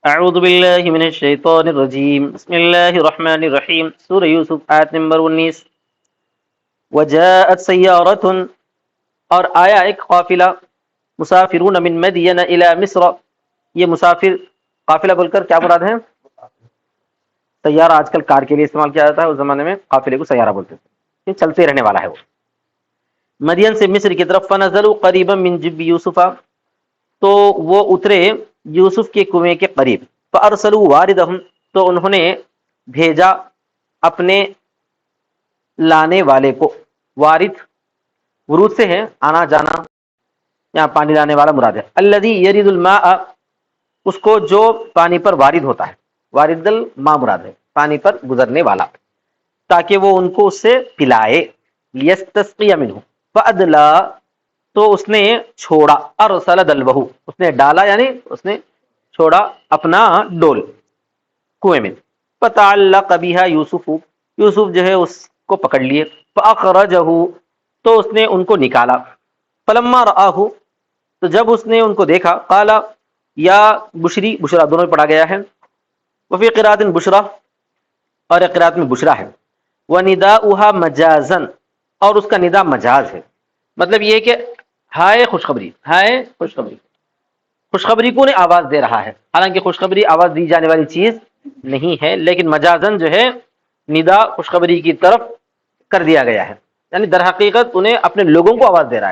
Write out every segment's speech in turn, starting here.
اعوذ باللہ من الشیطان الرجیم بسم اللہ الرحمن الرحیم سورہ یوسف آیت نمبر 19 وجاءت سیارۃ اور آیا ایک قافلہ مسافرون من مدین الی مصر یہ مسافر قافلہ بول کر کیا مراد ہے سیارہ آج کل کار کے لیے استعمال کیا جاتا ہے اس زمانے میں قافلے کو سیارہ بولتے تھے یہ چلتے رہنے والا ہے وہ مدین سے مصر کی طرف فنزلوا قریبا من جب یوسف تو وہ اترے یوسف کے کنویں کے قریب فارسلوا واردہم تو انہوں نے بھیجا اپنے لانے والے کو وارد ورود سے ہے آنا جانا یہاں پانی لانے والا مراد ہے الذی یرید الماء اس کو جو پانی پر وارد ہوتا ہے وارد الماء مراد ہے پانی پر گزرنے والا تاکہ وہ ان کو اس سے پلائے لیستسقی منہ فادلا تو اس نے چھوڑا ارسل دلوہ اس نے ڈالا یعنی اس نے چھوڑا اپنا ڈول کنویں میں فتعلق بها یوسف یوسف جو ہے اس کو پکڑ لیے فاخرجہ تو اس نے ان کو نکالا فلما رآہ تو جب اس نے ان کو دیکھا قال یا بشری بشرا دونوں میں پڑھا گیا ہے وفی قرات بشرا اور قرات میں بشرا ہے ونداؤها مجازا اور اس کا ندا مجاز ہے مطلب یہ کہ ہائے خوشخبری خوشخبری کو نے آواز دے رہا ہے حالانکہ خوشخبری آواز دی جانے والی چیز نہیں ہے لیکن مجازن جو ہے ندا خوشخبری کی طرف کر دیا گیا ہے یعنی در حقیقت انہیں اپنے لوگوں کو آواز دے رہا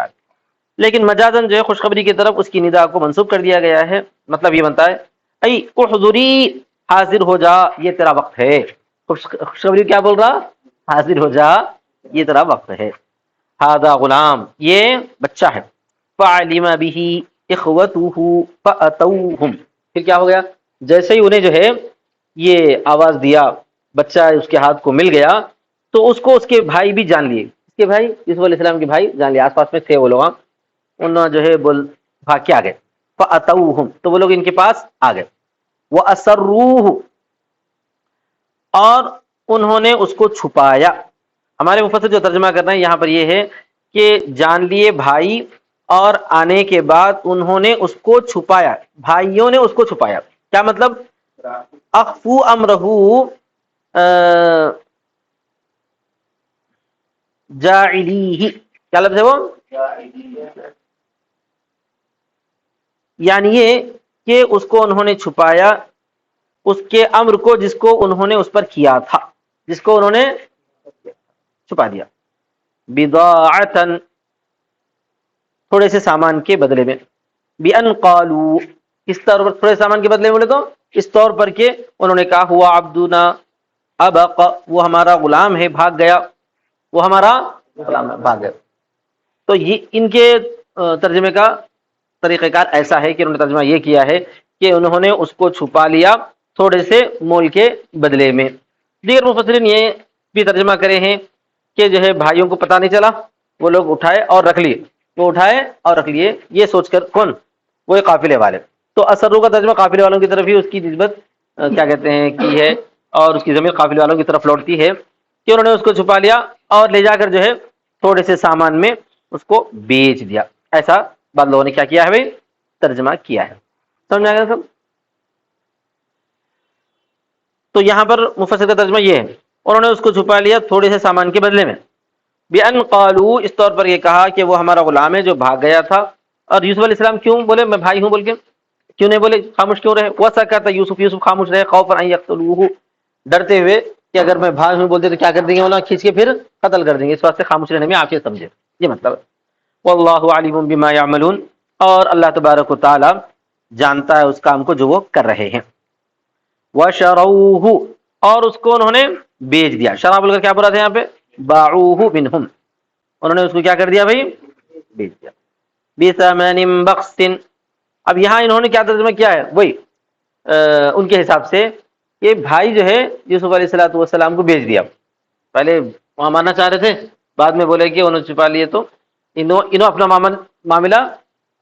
ہے لیکن مجازن جو ہے خوشخبری کی طرف اس کی ندا کو منسوب کر دیا گیا ہے مطلب یہ بنتا ہے ای احضری حاضر ہو جا یہ تیرا وقت ہے خوشخبری کیا بول رہا حاضر ہو جا یہ تیرا وقت ہے ہذا غلام یہ بچہ ہے فعلم به اخوته فاتوهم پھر کیا ہو گیا جیسے ہی انہیں جو ہے یہ آواز دیا بچہ اس کے ہاتھ کو مل گیا تو اس کو اس کے بھائی بھی جان لیے اس کے بھائی یوسف علیہ السلام کے بھائی جان لیے آس پاس میں تھے وہ لوگ انہوں جو ہے بھاگ کے آ گئے فاتوهم تو وہ لوگ ان کے پاس آ گئے واسروه اور انہوں نے اس کو چھپایا ہمارے مفسر جو ترجمہ کر رہے ہیں یہاں پر یہ ہے کہ جان لیے بھائی اور آنے کے بعد انہوں نے اس کو چھپایا بھائیوں نے اس کو چھپایا کیا مطلب اخفو امرہو جاعلیہ کیا لفظ ہے وہ یعنی یہ کہ اس کو انہوں نے چھپایا اس کے امر کو جس کو انہوں نے اس پر کیا تھا جس کو انہوں نے چھپا دیا بضاعتن تھوڑے سے سامان کے بدلے میں بأن قالوا اس طور پر تھوڑے سامان کے بدلے میں بولے تو اس طور پر کہ انہوں نے کہا ہوا عبدنا ابق وہ ہمارا غلام ہے بھاگ گیا وہ ہمارا غلام ہے بھاگ گیا تو یہ ان کے ترجمے کا طریقہ کار ایسا ہے کہ انہوں نے ترجمہ یہ کیا ہے کہ انہوں نے اس کو چھپا لیا تھوڑے سے مول کے بدلے میں دیگر مفسرین یہ بھی ترجمہ کرے ہیں کہ جو ہے بھائیوں کو پتہ نہیں چلا وہ لوگ اٹھائے اور رکھ لیے یہ سوچ کر کون وہ قافلے والے تو اسرو کا ترجمہ قافلے والوں کی طرف ہی اس کی نسبت کیا کہتے ہیں کی ہے اور اس کی ضمیر قافلے والوں کی طرف لوٹتی ہے کہ انہوں نے اس کو چھپا لیا اور لے جا کر جو ہے تھوڑے سے سامان میں اس کو بیچ دیا ایسا بعض لوگوں نے کیا کیا ہے بھائی ترجمہ کیا ہے سمجھ آ گیا سب تو یہاں پر مفسر کا ترجمہ یہ ہے انہوں نے اس کو چھپا لیا تھوڑے سے سامان کے بدلے میں بأن قالوا اس طور پر یہ کہا کہ وہ ہمارا غلام ہے جو بھاگ گیا تھا اور یوسف علیہ السلام کیوں بولے میں بھائی ہوں بول کے کیوں نہیں بولے خاموش کیوں رہے وسکت یوسف خاموش رہے خوفا ان یقتلوه ڈرتے ہوئے کہ اگر میں بھائی ہوں بولتے تو کیا کر دیں گے مولا کھینچ کے پھر قتل کر دیں گے اس واسطے خاموش رہنے میں عافیت سمجھے یہ مطلب ہے واللہ علیم بما یعملون اور اللہ تبارک و تعالی جانتا ہے اس کام کو جو وہ کر رہے ہیں وشروه اور اس کو انہوں نے بیچ دیا شرع بول کر کیا برا تھا یہاں پہ باعوه منهم انہوں نے اس کو کیا کر دیا بھائی بیچ دیا بثمن بخس اب یہاں انہوں نے کیا ترجمہ کیا ہے وہی ان کے حساب سے کہ بھائی جو ہے یوسف علیہ الصلوۃ والسلام کو بیچ دیا پہلے وہاں ماننا چاہ رہے تھے بعد میں بولے کہ انہوں نے چھپا لیے تو انہوں اپنا معاملہ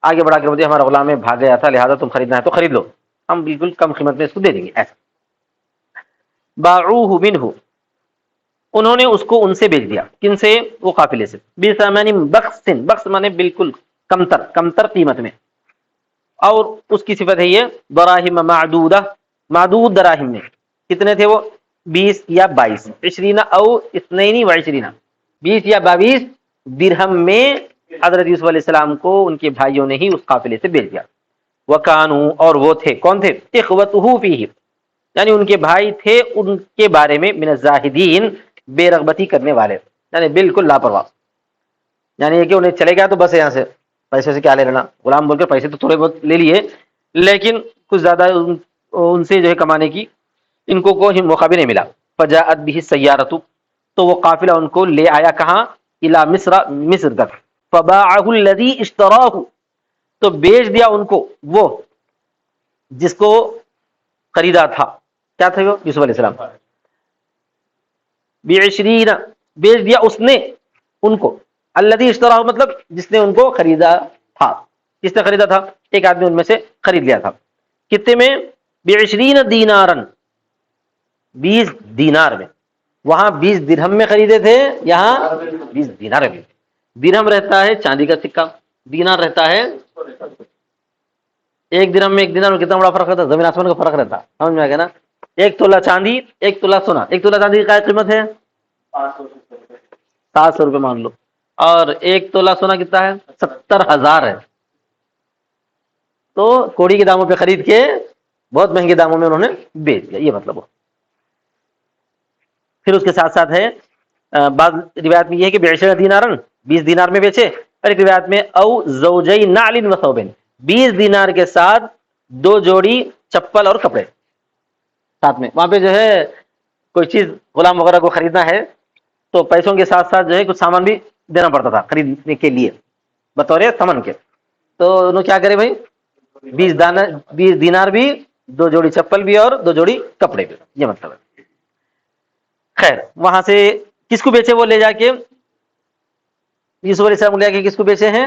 آگے بڑھا کر بولے ہمارا غلام ہے بھاگ گیا تھا لہذا تم خریدنا ہے تو خرید لو ہم بالکل کم قیمت میں اس کو دے دیں گے ایسا باعوه منه انہوں نے اس کو ان سے بیچ دیا کن سے وہ قافلے سے بثمن بخس بخس مانے بالکل کمتر قیمت میں اور اس کی صفت ہے یہ دراہم معدودہ، معدود دراہم میں کتنے تھے وہ 20 یا 22، 20 او 22 20 یا 22 درہم میں حضرت یوسف علیہ السلام کو ان کے بھائیوں نے ہی اس قافلے سے بھیج دیا۔ وکانو اور وہ تھے کون تھے اخوتہ فیہ، یعنی ان کے بھائی تھے ان کے بارے میں من الزاہدین بے رغبتی کرنے والے، یعنی بالکل لاپرواہ، یعنی یہ کہ انہیں چلے گیا تو بس یہاں سے پیسے سے کیا لے لینا، غلام بول کے پیسے تو تھوڑے بہت لے لیے لیکن کچھ زیادہ ان سے جو ہے کمانے کی ان کو کوئی موقع بھی نہیں ملا۔ فجاءت به السیارۃ، تو وہ قافلہ ان کو لے آیا کہاں، الی مصر، مصر تک۔ فباعه الذی اشتراه، تو بیچ دیا ان کو وہ جس کو خریدا تھا، کیا تھا وہ یوسف علیہ السلام، بعشرین، بیچ دیا اس نے ان کو، الذی اشتراه مطلب جس نے ان کو خریدا تھا، کس نے خریدا تھا، ایک آدمی ان میں سے خرید لیا تھا، کتنے میں، بعشرین دینارن، 20 دینار میں، وہاں 20 درہم میں خریدے تھے، یہاں 20 دینار میں۔ درہم رہتا ہے چاندی کا سکہ، دینار رہتا ہے، ایک درہم میں ایک دینار میں کتنا بڑا فرق رہتا ہے، زمین آسمان کا فرق رہتا ہے، سمجھ میں آ گیا نا۔ ایک تولہ چاندی، ایک تولہ سونا، ایک تولہ چاندی کی کیا قیمت ہے، 700 روپے مان لو، اور ایک تولہ سونا کتنا ہے، 70,000 ہے۔ تو کوڑی کے داموں پہ خرید کے بہت مہنگے داموں میں انہوں نے بیچ دیا، یہ مطلب ہو۔ پھر اس کے ساتھ ساتھ ہے بعض روایت میں یہ ہے کہ بعشرہ دینارن، 20 دینار میں بیچے، اور ایک روایت میں او زوجی نعل و ثوبین، 20 دینار کے ساتھ 2 جوڑی چپل اور کپڑے ساتھ میں۔ وہاں پہ جو ہے کوئی چیز غلام وغیرہ کو خریدنا ہے تو پیسوں کے ساتھ ساتھ جو ہے کچھ سامان بھی دینا پڑتا تھا خریدنے کے لیے بطور ثمن کے، تو انہوں کیا کرے بھائی، 20 دینار بھی، 2 جوڑی چپل بھی اور 2 جوڑی کپڑے بھی، یہ مطلب ہے۔ خیر وہاں سے کس کو بیچے وہ لے جا کے، یوسف علیہ السلام لے کے کس کو بیچے ہیں،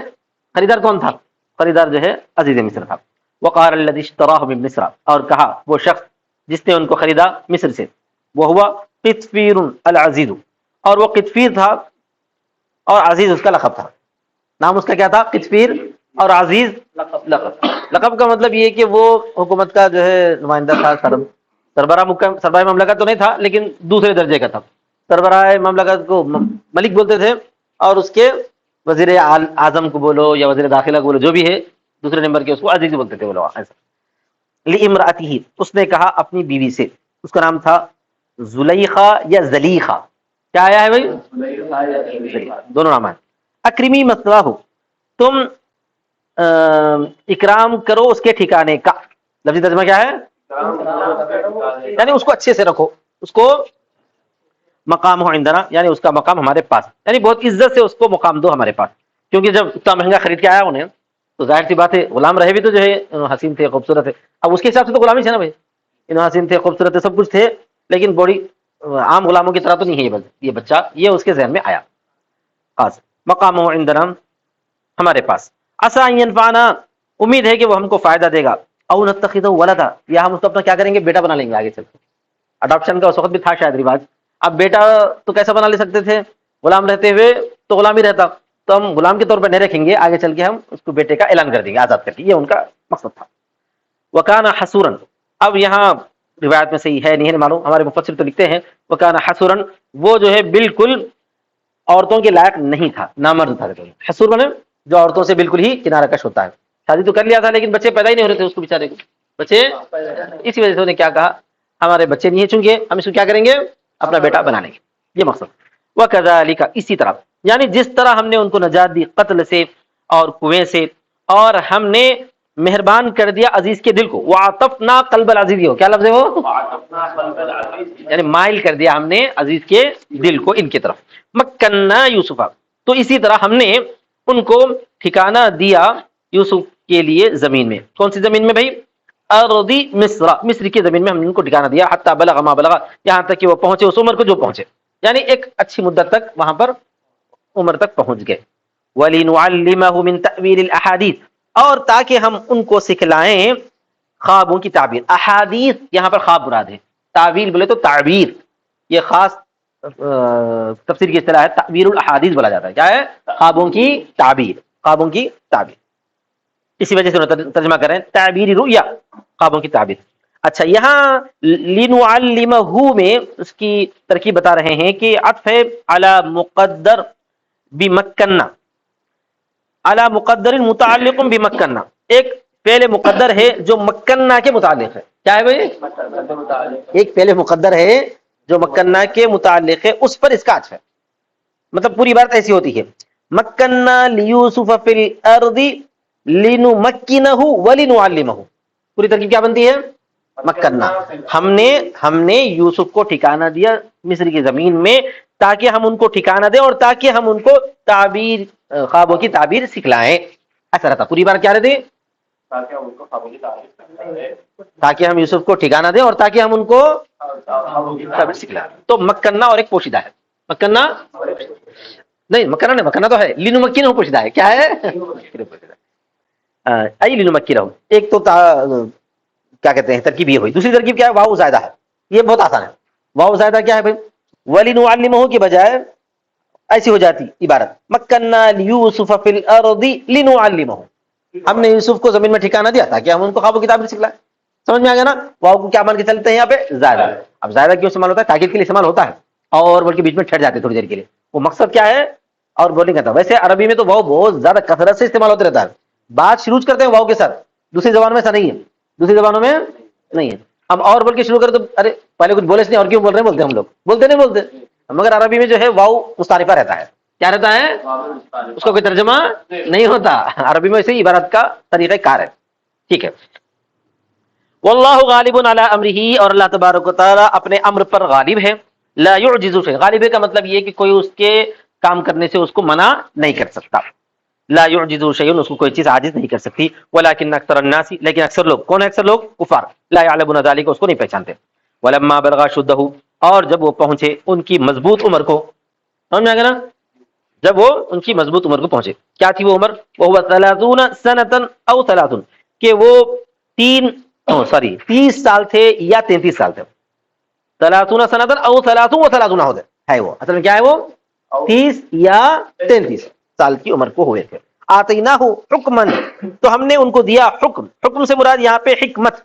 خریدار کون تھا، خریدار جو ہے عزیز مصر تھا۔ وقال الذی اشتراہ من مصر، اور کہا وہ شخص جس نے ان کو خریدا مصر سے، وہ ہوا قطفیر العزیز، اور وہ قطفیر تھا اور عزیز اس کا لقب تھا، نام اس کا کیا تھا، قطفیر اور عزیز لقب۔ لقب کا مطلب یہ کہ وہ حکومت کا جو ہے نمائندہ تھا، سربراہ مملکت تو نہیں تھا لیکن دوسرے درجے کا تھا، سربراہ مملکت کو ملک بولتے تھے، اور اس کے وزیر اعظم کو بولو یا وزیر داخلہ کو بولو جو بھی ہے دوسرے نمبر کے، اس کو عزیز بولتے تھے وہ لوگ ایسا۔ لامرأتہ، اس نے کہا اپنی بیوی سے، اس کا نام تھا زلیخا یا زلیخا، کیا آیا ہے بھائی، دونوں نام ہیں۔ اکرمی مثواہ، تم اکرام کرو اس کے ٹھکانے کا، لفظی ترجمہ کیا ہے، یعنی اس کو اچھے سے رکھو، اس کو مقام ہو عندنا، یعنی اس کا مقام ہمارے پاس، یعنی بہت عزت سے اس کو مقام دو ہمارے پاس، کیونکہ جب اتنا مہنگا خرید کے آیا انہیں تو ظاہر سی بات ہے غلام رہے بھی تو جو ہے حسین تھے، خوبصورت ہے، اب اس کے حساب سے تو غلامی تھے نا بھائی، انہوں حسین تھے، خوبصورت تھے، سب کچھ تھے، لیکن بڑی عام غلاموں کی طرح تو نہیں ہے یہ بچہ، یہ اس کے ذہن میں آیا خاص، مقام ہو عندنا ہمارے پاس، عسیٰ ان ینفعنا، امید ہے کہ وہ ہم کو فائدہ دے گا، او نتخذہ ولدا، یا ہم اس کو اپنا کیا کریں گے، بیٹا بنا لیں گے آگے چل کے، اڈاپشن کا اس وقت بھی تھا شاید رواج، اب بیٹا تو کیسا بنا لے سکتے تھے، غلام رہتے ہوئے تو غلام ہی رہتا، تو ہم غلام کے طور پر نہیں رکھیں گے، آگے چل کے ہم اس کو بیٹے کا اعلان کر دیں گے آزاد کر کے، یہ ان کا مقصد تھا۔ وکان حسورن، اب یہاں روایت میں صحیح ہے نہیں ہے معلوم، ہمارے مفسر تو لکھتے ہیں وکان حسورن، وہ جو ہے بالکل عورتوں کے لائق نہیں تھا، نامرد تھا، حسور بنے جو عورتوں سے بالکل ہی کنارہ کش ہوتا ہے، شادی تو کر لیا تھا لیکن بچے پیدا ہی نہیں ہو رہے تھے اس کو بیچارے کو، بچے، اسی وجہ سے انہوں نے کیا کہا، ہمارے بچے نہیں ہیں چونکہ ہم اس کو کیا کریں گے، اپنا بیٹا بنا لیں گے، یہ مقصد۔ وَكَذَلِكَ، اسی طرح، یعنی جس طرح ہم نے ان کو نجات دی قتل سے اور کنویں سے، اور ہم نے مہربان کر دیا عزیز کے دل کو، وَعَطَفْنَا قَلْبَ الْعَزِيزِ، ہو کیا لفظ ہے وہ، یعنی مائل کر دیا ہم نے عزیز کے دل کو ان کی طرف، مکننا یوسف، تو اسی طرح ہم نے ان کو ٹھکانہ دیا یوسف کے لیے زمین میں، کون سی زمین میں بھائی، ارضی مصر، مصر کی زمین میں ہم نے ان کو ٹھکانہ دیا، حتی بلغ ما بلغ، یہاں تک کہ وہ پہنچے اس عمر کو جو پہنچے، یعنی ایک اچھی مدت تک وہاں پر عمر تک پہنچ گئے۔ وَلِنُعَلِّمَهُ مِن تَأْوِيلِ الْأَحَادِيثِ، اور تاکہ ہم ان کو سکھلائیں خوابوں کی تعبیر، احادیث یہاں پر خواب مراد ہے، تعویل بولے تو تعبیر، یہ خاص تفسیر کی اصطلاح ہے، تعبیر الاحادیث بولا جاتا ہے، کیا ہے، خوابوں کی تعبیر، خوابوں کی تعبیر، اسی وجہ سے انہوں ترجمہ کر رہے ہیں تعبیر رؤیا، خوابوں کی تعبیر. اچھا یہاں لنعلمہ میں اس کی ترکیب بتا رہے ہیں کہ عطف ہے علی مقدر بمکنہ، علی مقدر متعلق بمکنہ، ایک فعل مقدر ہے جو مکنہ کے متعلق ہے. کیا ہے بھائی؟ ایک فعل مقدر ہے جو مکنہ کے متعلق ہے، اس پر اس کا عطف ہے. مطلب پوری بات ایسی ہوتی ہے مکنہ لیوسف فی الارض لنمکنہ ولنعلمہ. پوری ترکیب کیا بنتی ہے؟ مکنہ، ہم نے یوسف کو ٹھکانہ دیا مصر کی زمین میں تاکہ ہم ان کو ٹھکانہ دیں اور تاکہ ہم ان کو تعبیر، خوابوں کی تعبیر سکھلائیں. ایسا رہتا پوری بار کیا رہتی، تاکہ ہم یوسف کو ٹھکانہ دیں اور تاکہ ہم ان کو تعبیر سکھلائیں. تو مکنہ اور ایک پوشیدہ ہے، مکنہ نہیں، مکنہ نہیں، مکنہ تو ہے، لنمکنہ ہو پوشیدہ ہے. کیا ہے؟ ای لنمکنہ ہو. ایک تو کیا کہتے ہیں ترکیب یہ ہوئی. دوسری ترکیب کیا ہے؟ واو زائدہ ہے. یہ بہت آسان ہے. واو زائدہ کیا ہے بھائی؟ ولنعلمہ کی بجائے ایسی ہو جاتی عبارت مکنہ لیوسف فی الارض لنعلمہ، ہم نے یوسف کو زمین میں ٹھکانہ دیا تاکہ ہم ان کو خوابوں کی تعبیر سکھلائیں. سمجھ میں آ گیا نا؟ واو کو کیا مان کے چلتے ہیں یہاں پہ؟ زائدہ. اب زائدہ کیوں استعمال ہوتا ہے؟ تاکید کے لیے استعمال ہوتا ہے اور بلکہ بیچ میں ٹھہر جاتے ہیں تھوڑی دیر کے لیے. وہ مقصد کیا ہے اور بولنے کا تھا. ویسے عربی میں تو واو بہت زیادہ کثرت سے استعمال ہوتا رہتا ہے. بات شروع کرتے ہیں واو کے ساتھ، دوسری زبانوں میں ایسا نہیں ہے، دوسری زبانوں میں نہیں ہے. ہم اور بول کے شروع کریں تو ارے پہلے کچھ بولے نہیں اور کیوں بول رہے ہیں بولتے ہیں، ہم لوگ بولتے نہیں بولتے. مگر عربی میں جو ہے واو مستعرفہ رہتا ہے. کیا رہتا ہے؟ اس کا کوئی ترجمہ نہیں ہوتا. عربی میں اسی عبارت کا طریقہ کار ہے. ٹھیک ہے. واللہ غالب علی امرہ، اور اللہ تبارک و تعالی اپنے امر پر غالب ہے. لا یعجز شیء، غالب ہے کا مطلب یہ کہ کوئی اس کے کام کرنے سے اس کو منع نہیں کر سکتا. لا یعجز شیء، اس کو کوئی چیز عاجز نہیں کر سکتی. ولکن اکثر الناس، لیکن اکثر لوگ، کون ہے اکثر لوگ؟ کفار. لا یعلمون ذلک، اس کو نہیں پہچانتے. ولما بلغ شدہ، اور جب وہ پہنچے ان کی مضبوط عمر کو. سمجھ میں آ گیا نا؟ جب وہ ان کی مضبوط عمر کو پہنچے. کیا تھی وہ عمر؟ وہ 30 سنۃ او 30، کہ وہ 30 سال تھے یا 33 سال تھے. 30 سنۃ او 30 و 30 ہوتے ہے. وہ اصل میں کیا ہے؟ وہ 30 یا 33 سال کی عمر کو ہوئے تھے. آتیناہ حکما، تو ہم نے ان کو دیا حکم. حکم سے مراد یہاں پہ حکمت.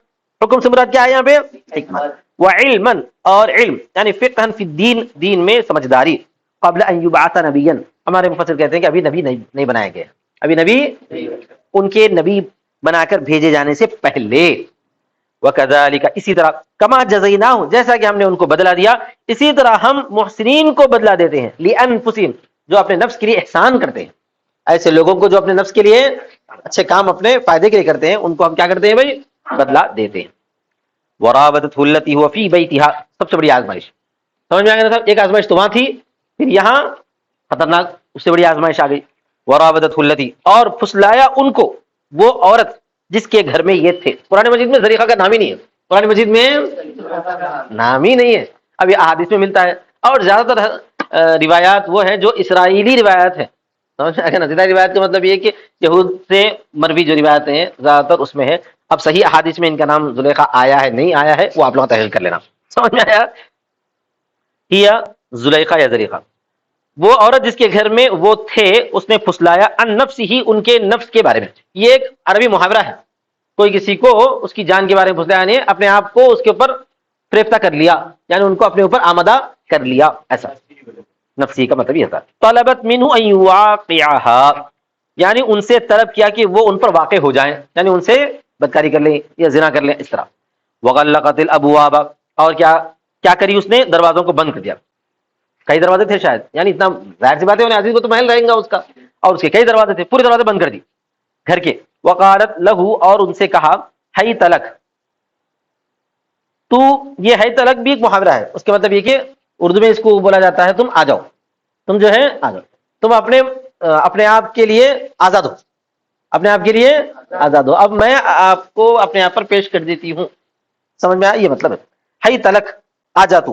حکم سے مراد کیا ہے یہاں پہ؟ حکمت. وعلما، اور علم یعنی فقہ فی الدین، دین میں سمجھداری. قبل ان یبعث نبیا، ہمارے مفسر کہتے ہیں کہ ابھی نبی نہیں بنائے گئے، ابھی نبی ان کے نبی بنا کر بھیجے جانے سے پہلے. وکذالک، اسی طرح، کما جزیناہ، جیسا کہ ہم نے ان کو بدلہ دیا، اسی طرح ہم محسنین کو بدلہ دیتے ہیں. لانفسہم، جو اپنے نفس کے لیے احسان کرتے ہیں. ایسے لوگوں کو جو اپنے نفس کے لیے اچھے کام اپنے فائدے کے لیے کرتے ہیں، ان کو ہم کیا کرتے ہیں بھائی؟ بدلہ دیتے ہیں. وراودته التي هو في بيتها، سب سے بڑی آزمائش. سمجھ میں آ گیا صاحب؟ ایک آزمائش تو وہاں تھی، پھر یہاں خطرناک اس سے بڑی آزمائش آ گئی. وراودته التي، اور پھسلایا ان کو وہ عورت جس کے گھر میں یہ تھے. قرآن مجید میں زلیخا کا نام ہی نہیں ہے. قرآن مجید میں نام ہی نہیں ہے. اب یہ احادیث میں ملتا ہے، اور زیادہ تر روایات وہ ہیں جو اسرائیلی روایات ہیں. سمجھ میں آ گیا نا؟ زیادہ روایت کا مطلب یہ کہ یہود سے مروی جو روایتیں ہیں زیادہ تر اس میں ہے. اب صحیح احادیث میں ان کا نام زلیخا آیا ہے نہیں آیا ہے وہ آپ لوگ تحقیق کر لینا. سمجھ میں آیا؟ یا زلیخا یا زلیخا، وہ عورت جس کے گھر میں وہ تھے، اس نے پھسلایا ان نفس ہی، ان کے نفس کے بارے میں. یہ ایک عربی محاورہ ہے. کوئی کسی کو اس کی جان کے بارے میں پھسلایا، یعنی اپنے آپ کو اس کے اوپر فریفتہ کر لیا، یعنی ان کو اپنے اوپر آمدہ کر لیا. ایسا نفسی کا مطلب یہ تھا. طلبت منہ ان یواقعها، یعنی ان سے طلب کیا کہ وہ ان پر واقع ہو جائیں، یعنی ان سے بدکاری کر لیں یا زنا کر لیں، اس طرح. وغلقت الابواب، اور کیا کری اس نے؟ دروازوں کو بند کر دیا. کئی دروازے تھے شاید، یعنی اتنا ظاہر سی بات ہے عزیز کو تو محل رہیں گا اس کا، اور اس کے کئی دروازے تھے، پورے دروازے بند کر دی گھر کے. وقالت لہو، اور ان سے کہا ہی تلک. تو یہ ہے تلک بھی ایک محاورہ ہے. اس کا مطلب یہ کہ اردو میں اس کو بولا جاتا ہے تم آ جاؤ، تم جو ہے آ جاؤ، تم اپنے آپ کے لیے آزاد ہو، اپنے آپ کے لیے آزاد ہو. اب میں آپ کو اپنے آپ پر پیش کر دیتی ہوں. سمجھ میں آیا؟ یہ مطلب ہے ہی تلک، آ جا تو.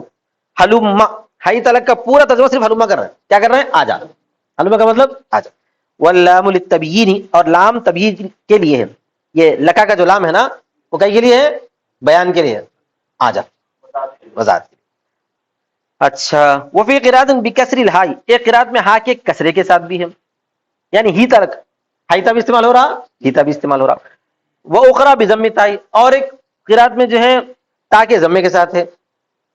حلما، ہی تلک کا پورا ترجمہ صرف حلما کر رہا ہے. کیا کر رہے ہیں؟ آ جا. حلما کا مطلب آ جا. واللام للتبیین، اور لام تبیین کے لیے ہے. یہ لکا کا جو لام ہے نا وہ کئی کے لیے ہے؟ بیان کے لیے. آ جا، وضاحت. اچھا. وفی قرات بکسر الہاء، ایک قرات میں ہا کے کسرے کے ساتھ بھی ہے، یعنی ہی تلک. حیتا بھی استعمال ہو رہا، ہیتا بھی استعمال ہو رہا. وہ اخرا بضم تائی، اور ایک قرات میں جو ہے تا کے ضمے کے ساتھ ہے،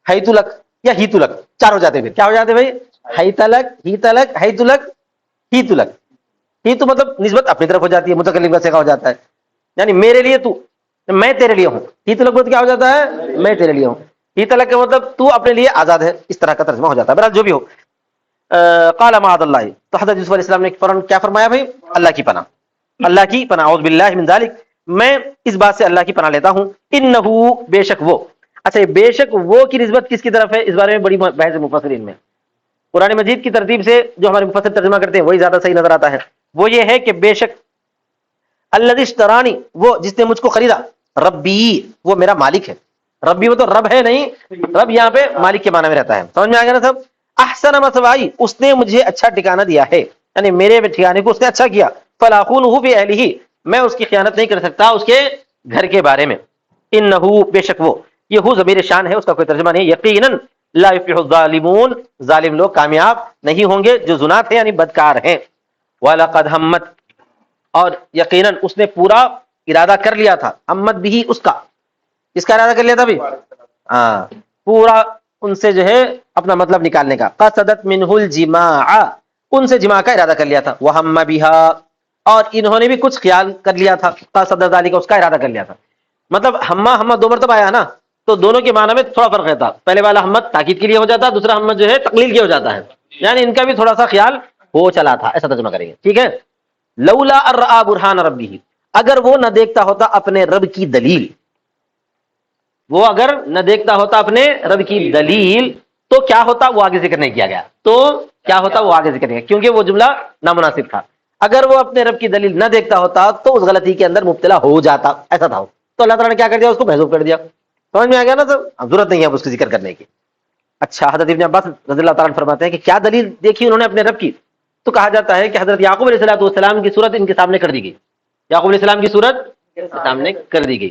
حیتلک یا ہیتلک، چار ہو جاتے. پھر کیا ہو جاتے بھائی؟ حیتلک، ہیتلک، حیتلک، ہیتلک. ہیتو مطلب نسبت اپنی طرف ہو جاتی ہے، متکلم کا صیغہ ہو جاتا ہے، یعنی میرے لیے تو، میں تیرے لیے ہوں. ہیتلک مطلب کیا ہو جاتا ہے؟ میں تیرے لیے ہوں. ہیتلک کا مطلب تو اپنے لیے آزاد ہے، اس طرح کا ترجمہ ہو جاتا ہے. بہرحال جو بھی ہو، قال معاذ اللہ، تو حضرت یوسف علیہ السلام نے فوراً کیا فرمایا بھائی؟ اللہ کی پناہ، اللہ کی پناہ، اعوذ باللہ من ذالک، میں اس بات سے اللہ کی پناہ لیتا ہوں. انہو، بے شک وہ. اچھا، بے شک وہ کی نسبت کس کی طرف ہے؟ اس بارے میں بڑی بحث ہے مفسرین میں. قرآن مجید کی ترتیب سے جو ہمارے مفسر ترجمہ کرتے ہیں وہی زیادہ صحیح نظر آتا ہے. وہ یہ ہے کہ بے شک الذی اشترانی، وہ جس نے مجھ کو خریدا، ربی، وہ میرا مالک ہے. ربی وہ تو رب ہے نہیں، رب یہاں پہ مالک کے معنی میں رہتا ہے. سمجھ میں آ گیا نا سب؟ احسن مثوائی، اس نے مجھے اچھا ٹھکانہ دیا ہے، یعنی میرے ٹھکانے کو اس نے اچھا کیا. فلا اخونہ فی اہلہ، میں اس کی خیانت نہیں کر سکتا اس کے گھر کے بارے میں. انہو، بے شک وہ، یہ ہو ضمیر شان ہے، اس کا کوئی ترجمہ نہیں. یقیناً لا یفلح الظالمون، ظالم لوگ کامیاب نہیں ہوں گے، جو زنات ہیں یعنی بدکار ہیں. وَلَقَدْ ہمت، اور یقیناً اس نے پورا ارادہ کر لیا تھا، ہمت بھی اس کا، اس کا ارادہ کر لیا تھا بھی، ہاں، پورا ان سے جو ہے اپنا مطلب نکالنے کا. قصدت منہ الجماع، ان سے جماع کا ارادہ کر لیا تھا. وہم بها، اور انہوں نے بھی کچھ خیال کر لیا تھا. قصد ذالک، اس کا ارادہ کر لیا تھا. مطلب ہمہ دو مرتبہ آیا نا، تو دونوں کے معنی میں تھوڑا فرق رہتا. پہلے والا ہمت تاکید کے لیے ہو جاتا، دوسرا ہمت جو ہے تقلیل کے ہو جاتا ہے، یعنی ان کا بھی تھوڑا سا خیال ہو چلا تھا، ایسا ترجمہ کریں گے. ٹھیک ہے. لولا ارآ برہان ربہ، اگر وہ نہ دیکھتا ہوتا اپنے رب کی دلیل، وہ اگر نہ دیکھتا ہوتا اپنے رب کی دلیل، تو کیا ہوتا؟ وہ آگے ذکر نہیں کیا گیا. تو کیا ہوتا؟ وہ آگے ذکر نہیں کیا، کیونکہ وہ جملہ نامناسب تھا. اگر وہ اپنے رب کی دلیل نہ دیکھتا ہوتا تو اس غلطی کے اندر مبتلا ہو جاتا، ایسا تھا. تو اللہ تعالیٰ نے کیا کر دیا؟ اس کو محذوف کر دیا. سمجھ میں آ گیا نا سب؟ اب ضرورت نہیں ہے اب اس کی ذکر کرنے کی. اچھا، حضرت ابن عباس رضی اللہ تعالیٰ عنہ فرماتے ہیں کہ کیا دلیل دیکھی انہوں نے اپنے رب کی؟ تو کہا جاتا ہے کہ حضرت یعقوب علیہ السلام کی صورت ان کے سامنے کر دی گئی. یعقوب علیہ السلام کی صورت سامنے کر دی گئی.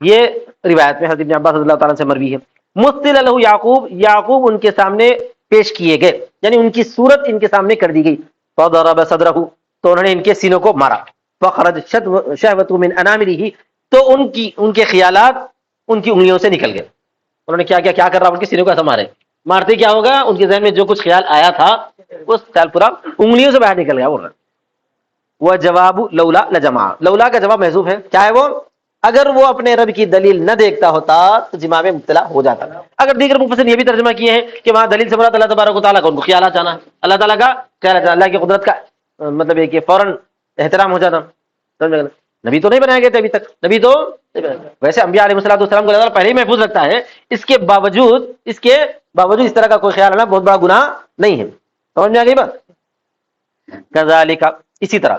یہ روایت میں حضرت ابن عباس رضی اللہ تعالیٰ سے مروی ہے. مستل له یعقوب، یعقوب ان کے سامنے پیش کیے گئے، یعنی ان کی صورت ان کے سامنے کر دی گئی. فضرب صدرہ، تو انہوں نے ان کے سینوں کو مارا. فخرج شہوۃ من اناملہ، تو ان کے خیالات ان کی انگلیوں سے نکل گئے. انہوں نے کیا کر رہا؟ ان کے سینوں کو ایسا مارے. مارتے کیا ہوگا؟ ان کے ذہن میں جو کچھ خیال آیا تھا وہ خیال پورا انگلیوں سے باہر نکل گیا. بول رہا وہ جواب لولا لجمع، لولا کا جواب محذوف ہے. کیا ہے وہ؟ اگر وہ اپنے رب کی دلیل نہ دیکھتا ہوتا تو جماع میں مبتلا ہو جاتا. اگر دیگر مفسرین یہ بھی ترجمہ کیے ہیں کہ وہاں دلیل سے مراد اللہ تبارک و تعالیٰ کا ان کو خیالات آنا، اللہ تعالیٰ کا خیالات، اللہ کی قدرت کا مطلب ہے کہ فوراً احترام ہو جانا. نبی تو نہیں بنائے گئے تھے ابھی تک، نبی تو ویسے انبیاء علیہ السلام کو اللہ پہلے ہی محفوظ رکھتا ہے. اس کے باوجود اس طرح کا کوئی خیال آنا بہت بڑا گناہ نہیں ہے. سمجھ میں آ گئی بات؟ کذالک، اسی طرح،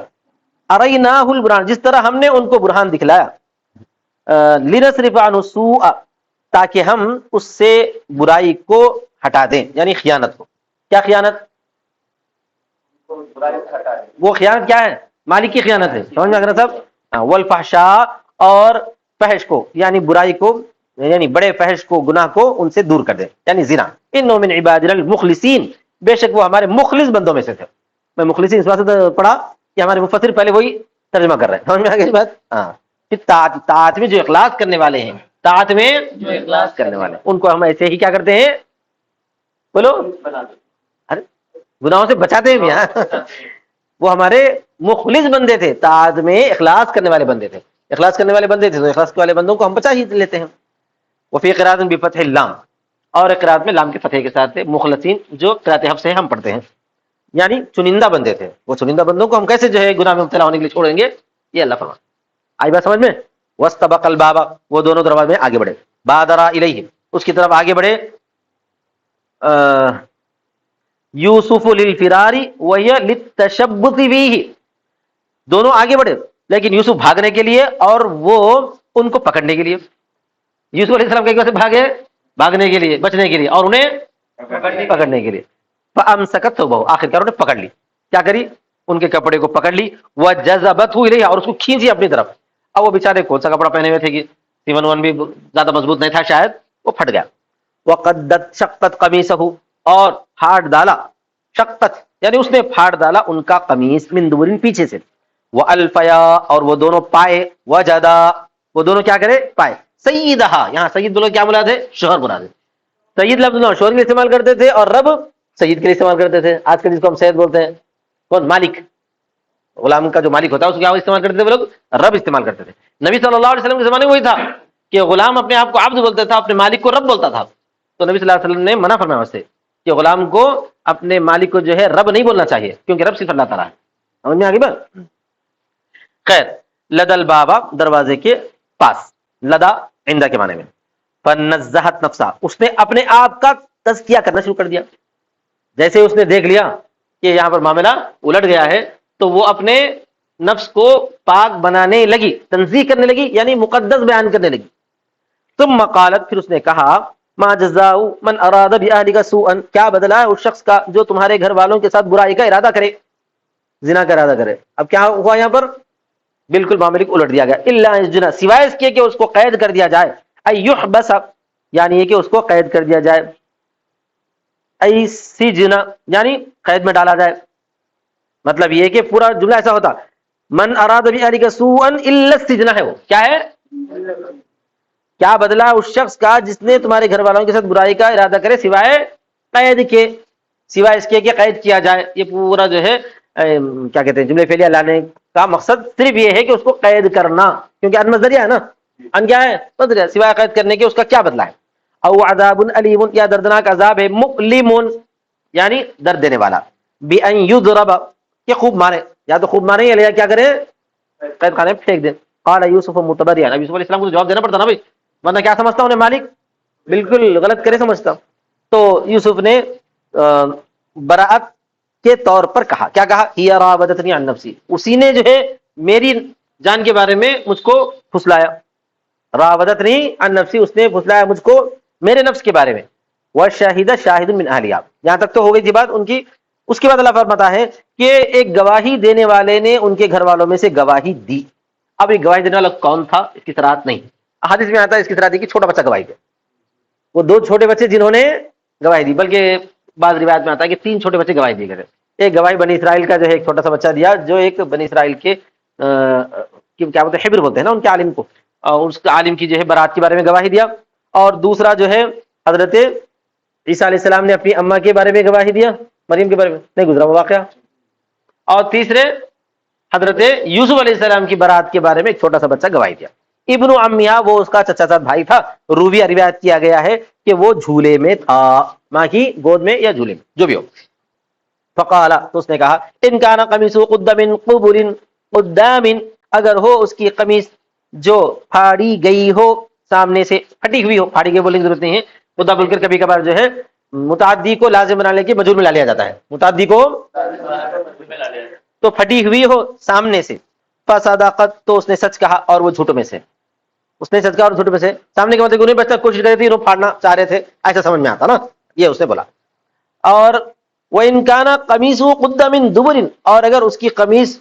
اریناہ البرہان، جس طرح ہم نے ان کو برہان دکھلایا، لنصرف عنہ السوء، تاکہ ہم اس سے برائی کو ہٹا دیں، یعنی خیانت کو. کیا خیانت؟ وہ خیانت کیا ہے؟ مالک کی خیانت ہے. سمجھ میں آ صاحب؟ والفحشاء، اور فحش کو، یعنی برائی کو، یعنی بڑے فحش کو، گناہ کو ان سے دور کر دیں، یعنی زنا. انہ من عبادنا المخلصین، بے شک وہ ہمارے مخلص بندوں میں سے تھے. میں مخلصین اس واسطے پڑھا کہ ہمارے مفسر پہلے وہی ترجمہ کر رہے ہیں. سمجھ میں آ گئی بات؟ ہاں. طاعت میں جو اخلاص کرنے والے ہیں، طاعت میں جو اخلاص کرنے والے ہیں، ان کو ہم ایسے ہی کیا کرتے ہیں؟ بولو، ارے گناہوں سے بچاتے ہیں. وہ ہمارے مخلص بندے تھے، طاعت میں اخلاص کرنے والے بندے تھے. اخلاص کرنے والے بندے تھے تو اخلاص والے بندوں کو ہم بچا ہی لیتے ہیں. وفی قراءۃ بفتح اللام، اور قراءت میں لام کے فتح کے ساتھ تھے. مخلصین جو قراءت حفص سے ہم پڑھتے ہیں، یعنی چنندہ بندے تھے. وہ چنندہ بندوں کو ہم کیسے جو ہے گناہ میں مبتلا ہونے کے لیے چھوڑیں گے؟ یہ اللہ فرمان. آئی بات سمجھ میں؟ واستبق الباب، وہ دونوں دروازے میں آگے بڑھے. بادرا الیہ، اس کی طرف آگے بڑھے. یوسف للفرار وہی للتشبث به، دونوں آگے بڑھے لیکن یوسف بھاگنے کے لیے اور وہ ان کو پکڑنے کے لیے. یوسف علیہ السلام کہیں سے بھاگے؟ بھاگنے کے لیے، بچنے کے لیے، اور انہیں پکڑنے کے لیے. فامسکت ثوبہ، آخرکار انہوں نے پکڑ لی. کیا کری؟ ان کے کپڑے کو پکڑ لی. وجذبتہ الیہ، اور اس کو کھینچی اپنی طرف. اب وہ بیچارے کون سا کپڑا پہنے ہوئے تھے کہ سیون ون بھی زیادہ مضبوط نہیں تھا شاید، وہ پھٹ گیا. وقدت شقت قمیصہ، اور پھاڑ ڈالا. شقت یعنی اس نے پھاڑ ڈالا ان کا قمیص، من دبر، پیچھے سے. وَأَلْفَيَا اور وہ دونوں پائے، وجدا وہ دونوں کیا کرے پائے، سیدہا یہاں سید بولو کیا مراد ہے، شوہر مراد ہے. سید لفظ نہ شوہر کے لیے استعمال کرتے تھے اور رب سید کے لیے استعمال کرتے تھے. آج کل جس کو ہم سید بولتے ہیں کون، مالک، غلام کا جو مالک ہوتا ہے اس کو کیا استعمال کرتے تھے وہ لوگ، رب استعمال کرتے تھے. نبی صلی اللہ علیہ وسلم کے زمانے میں وہی تھا کہ غلام اپنے آپ کو عبد بولتا تھا، اپنے مالک کو رب بولتا تھا. تو نبی صلی اللہ علیہ وسلم نے منع فرمایا اس سے کہ غلام کو اپنے مالک کو جو ہے رب نہیں بولنا چاہیے، کیونکہ رب صرف اللہ تعالیٰ ہے. سمجھ میں آگے بات. خیر، لدل بابا دروازے کے پاس، لدا عندہ کے معنی میں. فنزہت نفسا اس نے اپنے آپ کا تزکیہ کرنا شروع کر دیا. جیسے اس نے دیکھ لیا کہ یہاں پر معاملہ الٹ گیا ہے تو وہ اپنے نفس کو پاک بنانے لگی، تنزیہ کرنے لگی، یعنی مقدس بیان کرنے لگی. ثم قالت پھر اس نے کہا ما جزاء من اراد باهلك سوءا کیا بدلہ ہے اس شخص کا جو تمہارے گھر والوں کے ساتھ برائی کا ارادہ کرے، زنا کا ارادہ کرے. اب کیا ہوا یہاں پر، بالکل معاملے کو الٹ دیا گیا. الا الجنا سوائے اس کے کہ اس کو قید کر دیا جائے، ایحبس یعنی یہ کہ اس کو قید کر دیا جائے، ای سجن یعنی قید میں ڈالا جائے. مطلب یہ کہ پورا جملہ ایسا ہوتا من اراد باهلك سوءا الا السجن ہے، وہ کیا ہے، کیا بدلہ اس شخص کا جس نے تمہارے گھر والوں کے ساتھ برائی کا ارادہ کرے سوائے قید کے، سوائے اس کے کہ قید کیا جائے. یہ پورا جو ہے کیا کہتے ہیں جملے فعلیہ لانے کا مقصد صرف یہ ہے کہ اس کو قید کرنا، کیونکہ ان مصدریہ ہے نا، ان کیا ہے مصدریہ، سوائے قید کرنے کے اس کا کیا بدلہ ہے. او عذاب علیم یا دردناک عذاب ہے، مؤلم یعنی درد دینے والا، بان یضرب کہ خوب مارے، یا تو خوب مارے یا کیا کرے قید خانے میں پھینک دیں. قال یوسف متبرئا اب یوسف علیہ السلام کو جواب دینا پڑتا نا بھائی، ورنہ کیا سمجھتا انہیں مالک، بالکل غلط کرے سمجھتا. تو یوسف نے براعت کے طور پر کہا، کیا کہا، ہی راودتنی عن نفسی، اسی نے جو ہے میری جان کے بارے میں مجھ کو پھسلایا، راودتنی عن نفسی اس نے پھسلایا مجھ کو میرے نفس کے بارے میں. وشاہد شاہد من اہلیہ یہاں تک تو ہو گئی تھی بات ان کی. اس کے بعد اللہ فرماتا ہے کہ ایک گواہی دینے والے نے ان کے گھر والوں میں سے گواہی دی. اب یہ گواہی دینے والا کون تھا اس کی صراحت نہیں، حدیث میں آتا ہے اس کی صراحت کہ چھوٹا بچہ گواہی دے. وہ دو چھوٹے بچے جنہوں نے گواہی دی، بلکہ بعض روایت میں آتا ہے کہ تین چھوٹے بچے گواہی دی گئے. ایک گواہی بنی اسرائیل کا جو ہے ایک چھوٹا سا بچہ دیا، جو ایک بنی اسرائیل کے کیا بولتے ہیں حبر بولتے ہیں نا ان کے عالم کو، اس عالم کی جو ہے برات کے بارے میں گواہی دیا. اور دوسرا جو ہے حضرت عیسیٰ علیہ السلام نے اپنی اماں کے بارے میں گواہی دیا، مریم کے بارے میں نہیں گزرا وہ واقعہ. اور تیسرے حضرت یوسف علیہ السلام کی برات کے بارے میں ایک چھوٹا سا بچہ گواہی دیا. ابن عمیہ وہ اس کا چچا ساتھ بھائی تھا. رویہ روایت کیا گیا ہے کہ وہ جھولے میں تھا، ماں کی گود میں یا جھولے میں جو بھی ہو. فقال تو اس نے کہا ان کان قمیصہ قد من قبل قدام اگر ہو اس کی قمیص جو پھاڑی گئی ہو سامنے سے، پھٹی ہوئی ہو، پھاڑی گئی بولنے کی ضرورت نہیں ہے. خدا بول کر کبھی کبھار جو ہے متعدی کو لازم بنانے کے مجرور میں لا لیا جاتا ہے، متعدی کو تو پھٹی ہوئی ہو سامنے سے. فصدقت تو اس نے سچ کہا اور وہ جھوٹ میں سے، اس نے سچ کہا اور جھوٹ میں سے. سامنے کے مطلب انہیں بچہ کوشش کر رہی تھی انہوں پھاڑنا چاہ رہے تھے، ایسا سمجھ میں آتا نا، یہ اس نے بولا. اور وَإِن كَانَ قَمِيصُهُ قُدَّ مِن دُبُرٍ اور اگر اس کی قمیص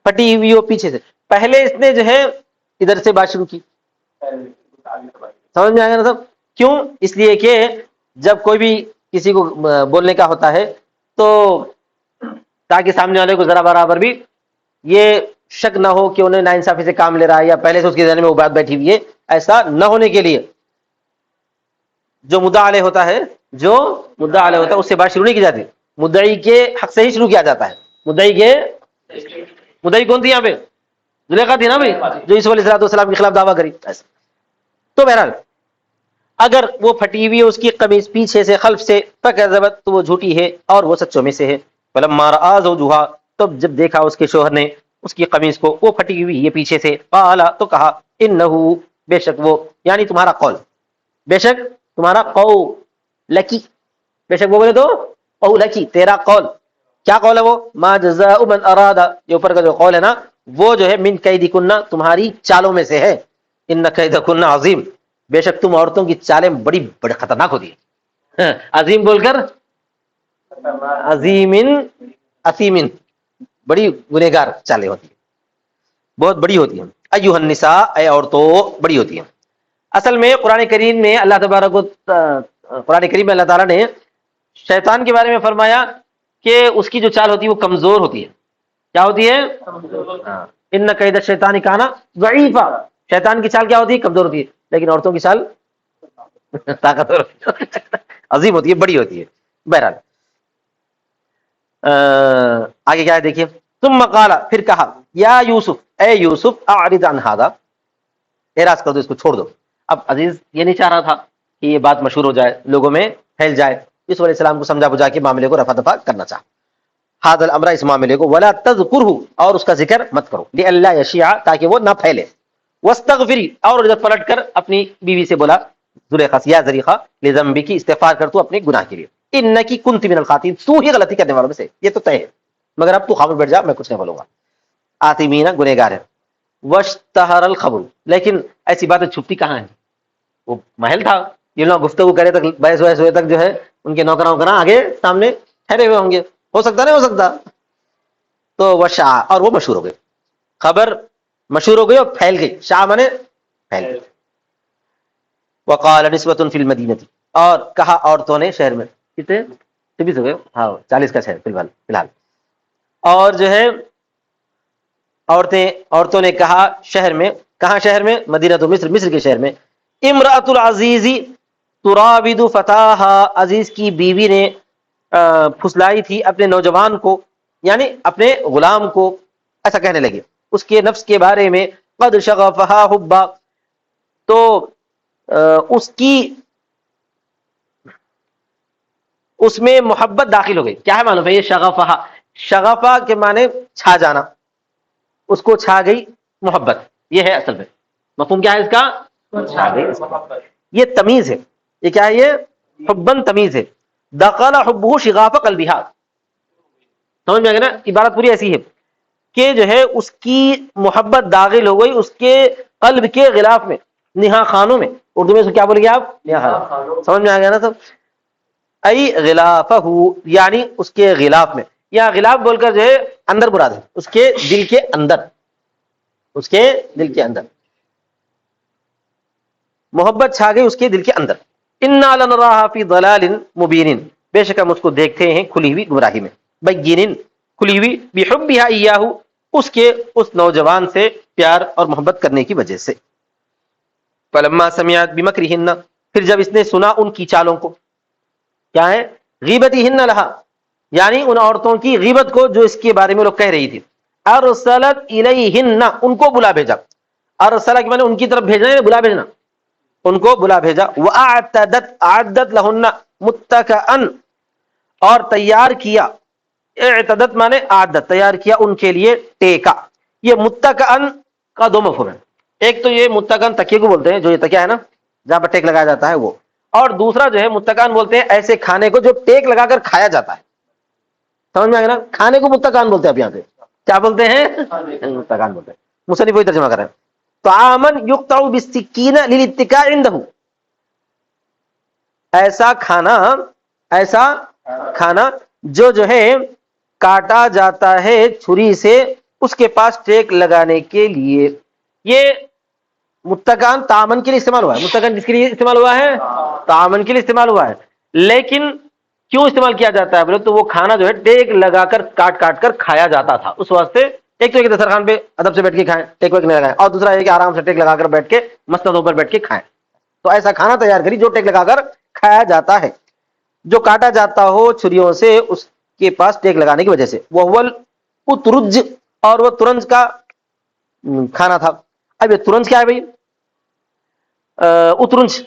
پھٹی ہوئی ہو پیچھے سے. پہلے اس نے جو ہے ادھر سے بات شروع کی، سمجھ میں آیا نا سب. کیوں؟ اس لیے کہ جب کوئی بھی کسی کو بولنے کا ہوتا ہے تو تاکہ سامنے والے کو ذرا برابر بھی یہ شک نہ ہو کہ انہیں ناانصافی سے کام لے رہا ہے یا پہلے سے اس کے ذہن میں وہ بات بیٹھی ہوئی ہے، ایسا نہ ہونے کے لیے جو مدعا علیہ ہوتا ہے، جو مدعا علیہ ہوتا ہے اس سے بات شروع نہیں کی جاتی، مدعی کے حق سے ہی شروع کیا جاتا ہے. مدعی کون تھی یہاں پہ؟ زلیخا تھی نا بھائی، جو عیسیٰ علیہ السلام کے خلاف دعویٰ کری. ایسا تو بہرحال اگر وہ پھٹی ہوئی ہے اس کی قمیص پیچھے سے خلف سے، فکذبت تو وہ جھوٹی ہے اور وہ سچوں میں سے ہے. فلما رأى زوجها تو جب دیکھا اس کے شوہر نے اس کی قمیص کو وہ پھٹی ہوئی ہے پیچھے سے، قال تو کہا انه بے شک وہ یعنی تمہارا قول، بے شک تمہارا قول لکی، بے شک وہ بولے تو قول لکی تیرا قول. کیا قول ہے وہ؟ ما جزاء من اراد یہ اوپر کا جو قول ہے نا وہ جو ہے من کیدکن تمہاری چالوں میں سے ہے. ان کیدکن عظیم بے شک تم عورتوں کی چالیں بڑی بڑی خطرناک ہوتی ہیں. عظیم بول کر عظیم عظیم بڑی گنہگار چالیں ہوتی ہیں، بہت بڑی ہوتی ہیں. ایھا النساء اے عورتوں بڑی ہوتی ہیں. اصل میں قرآن کریم میں اللہ تبارک قرآن کریم میں اللہ تعالیٰ نے شیطان کے بارے میں فرمایا کہ اس کی جو چال ہوتی ہے وہ کمزور ہوتی ہے، کیا ہوتی ہے؟ ان کید الشیطان کان ضعیفا، شیطان کی چال کیا ہوتی ہے؟ کمزور ہوتی ہے، لیکن عورتوں کی چال طاقتور عظیم ہوتی ہے، بڑی ہوتی ہے. بہرحال آگے کیا ہے دیکھیے. ثم قال، پھر کہا، یا یوسف، اے یوسف، اعرض عن هذا، اعراض کر دو، اس کو چھوڑ دو. اب عزیز یہ نہیں چاہ رہا تھا کہ یہ بات مشہور ہو جائے، لوگوں میں پھیل جائے. یوسف علیہ السلام کو سمجھا بجھا کے معاملے کو رفع دفع کرنا چاہا. هذا الامر، اس معاملے کو، ولا تذکرہ، اور اس کا ذکر مت کرو، لئلا یشیع، تاکہ وہ نہ پھیلے. واستغفری، اور جب پلٹ کر اپنی بیوی سے بولا زلیخا، یا زلیخا، لذنبکی، استغفار کر تو اپنے گناہ کے لیے، انکی کنت من الخاطئین، تو ہی غلطی کرنے والوں میں سے، یہ تو طے ہے، مگر اب تو خاموش بیٹھ جا، میں کچھ نہیں بولوں گا. آثمین، گنہگار ہے. واشتہر الخبر، لیکن ایسی باتیں چھپتی کہاں ہیں؟ وہ محل تھا، یہ لوگ گفتگو کرے تک، بحث وحث ہوئے تک جو ہے ان کے نوکراں ووکراں آگے سامنے ٹھہرے ہوئے ہوں گے، ہو سکتا نہیں ہو سکتا. تو وشاع، اور وہ مشہور ہو گئے، خبر مشہور ہو گئی اور پھیل گئی. شاع مانے پھیل گئی. وقال نسوۃ فی المدینہ، اور کہا عورتوں نے شہر میں، کتنے 26 ہو گئے، ہاں 40 کا شہر فی الحال. اور جو ہے عورتوں نے کہا شہر میں، کہاں شہر میں؟ مدینہ تو مصر، مصر کے شہر میں. امرأۃ العزیز تراود فتاہا، عزیز کی بیوی نے پھسلائی تھی اپنے نوجوان کو، یعنی اپنے غلام کو، ایسا کہنے لگے اس کے نفس کے بارے میں. قد شغفہا حبا، تو اس میں محبت داخل ہو گئی. کیا ہے معلوم ہے یہ شغفہا؟ شغفہ کے معنی چھا جانا، اس کو چھا گئی محبت، یہ ہے اصل میں مفہوم. کیا ہے اس کا؟ چھا گئی اس کو. یہ تمیز ہے، یہ کیا ہے؟ یہ حبن تمیز ہے. دخل حبہ شغاف قلبہا، سمجھ میں آ گیا نا؟ عبارت پوری ایسی ہے کہ جو ہے اس کی محبت داخل ہو گئی اس کے قلب کے غلاف میں، نہا خانوں میں. اردو میں اس کو کیا بولیں گے آپ؟ نہا خانوں. سمجھ میں آ گیا نا سب؟ ای غلافہ، یعنی اس کے غلاف میں، یا غلاف بول کر جو ہے اندر مراد ہے، اس کے دل کے اندر، اس کے دل کے اندر محبت چھا گئی اس کے دل کے اندر. انا لنراھا فی ضلال مبین، بے شک ہم اس کو دیکھتے ہیں کھلی ہوئی گمراہی میں، بین، کھلی ہوئی، بحبھا ایاہ، اس کے اس نوجوان سے پیار اور محبت کرنے کی وجہ سے. فلما سمعت بمکرہن، پھر جب اس نے سنا ان کی چالوں کو، کیا ہے؟ غیبتہن لہا، یعنی ان عورتوں کی غیبت کو جو اس کے بارے میں لوگ کہہ رہی تھی. ارسلت الیہن، ان کو بلا بھیجا. ارسلہ کے معنی ان کی طرف بھیجنا ہے، بلا بھیجنا، ان کو بلا بھیجا. اعدت لہن متکئا، اور تیار کیا، اعتدت مانے اعدت، تیار کیا ان کے لیے ٹیکا. یہ متکئا کا دو مفہوم ہے، ایک تو یہ متکئا تکیے کو بولتے ہیں، جو یہ تکیہ ہے نا جہاں پر ٹیک لگایا جاتا ہے وہ، اور دوسرا جو ہے متکئا بولتے ہیں ایسے کھانے کو جو ٹیک لگا کر کھایا جاتا ہے. سمجھ میں آ گیا نا؟ کھانے کو متکئا بولتے ہیں. اب یہاں پہ کیا بولتے ہیں؟ متکئا بولتے ہیں. مصنف وہی ترجمہ کر رہے ہیں. طعاما یقطع بالسکین للاتکاء عنده، ایسا کھانا جو ہے کاٹا جاتا ہے چھری سے اس کے پاس ٹیک لگانے کے لیے. یہ متکئا طعاما کے لیے استعمال ہوا ہے. متکئا کس کے لیے استعمال ہوا ہے؟ طعاما کے لیے استعمال ہوا ہے. لیکن کیوں استعمال کیا جاتا ہے بولے تو وہ کھانا جو ہے ٹیک لگا کر کاٹ کاٹ کر کھایا جاتا تھا اس واسطے. ایک تو ایک دسترخوان پہ ادب سے بیٹھ کے کھائیں، ٹیک ویک نہیں لگائیں، اور دوسرا یہ کہ آرام سے ٹیک لگا کر بیٹھ کے مسندوں پر بیٹھ کے کھائیں. تو ایسا کھانا تیار کری جو ٹیک لگا کر کھایا جاتا ہے، جو کاٹا جاتا ہو چھریوں سے اس کے پاس ٹیک لگانے کی وجہ سے. وہ اترج، اور وہ ترنج کا کھانا تھا. اب یہ ترنج کیا ہے بھائی؟ اترنج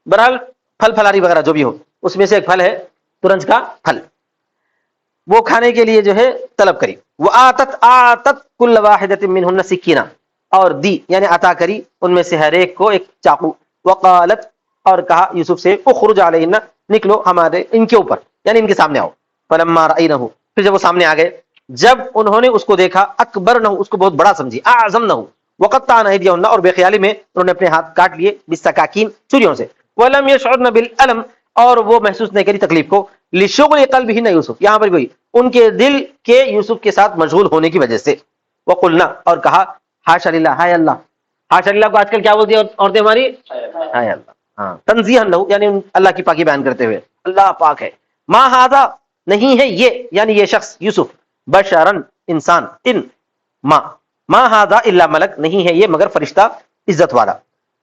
برحال پھل پھلاری وغیرہ جو بھی ہو، اس میں سے ایک پھل ہے ترنج کا پھل. وہ کھانے کے لیے جو ہے طلب کری. وہ آتت کل واحدۃ منہن سکینہ، اور دی یعنی عطا کری ان میں سے ہر ایک کو ایک چاقو. وقالت، اور کہا یوسف سے، اخرج علیہن، نکلو ہمارے ان کے اوپر، یعنی ان کے سامنے آؤ. فلما رأینہ، پھر جب وہ سامنے آ گئے، جب انہوں نے اس کو دیکھا، اکبرنہ، اس کو بہت بڑا سمجھی، اعظمنہ، وقطعن ایدیہن، اور بے خیالی میں انہوں نے اپنے ہاتھ کاٹ لیے، بالسکاکین، چھریوں سے. ولم یشعرن بالالم، اور وہ محسوس نہیں کری تکلیف کو. لشغل قلبہن یوسف، یہاں پر بھی ان کے دل کے یوسف کے ساتھ مشغول ہونے کی وجہ سے. وقلنا، اور کہا، حاشا للہ، ہائے اللہ. حاشا للہ کو آج کل کیا بولتی ہیں عورتیں ہماری؟ ہائے اللہ. ہاں، تنزیہا لہ، یعنی اللہ کی پاکی بیان کرتے ہوئے. اللہ پاک ہے. ما ھذا نہیں ہے یہ، یعنی یہ شخص یوسف، بشرن انسان، ان ما ھذا الا ملک نہیں ہے یہ مگر فرشتہ عزت والا.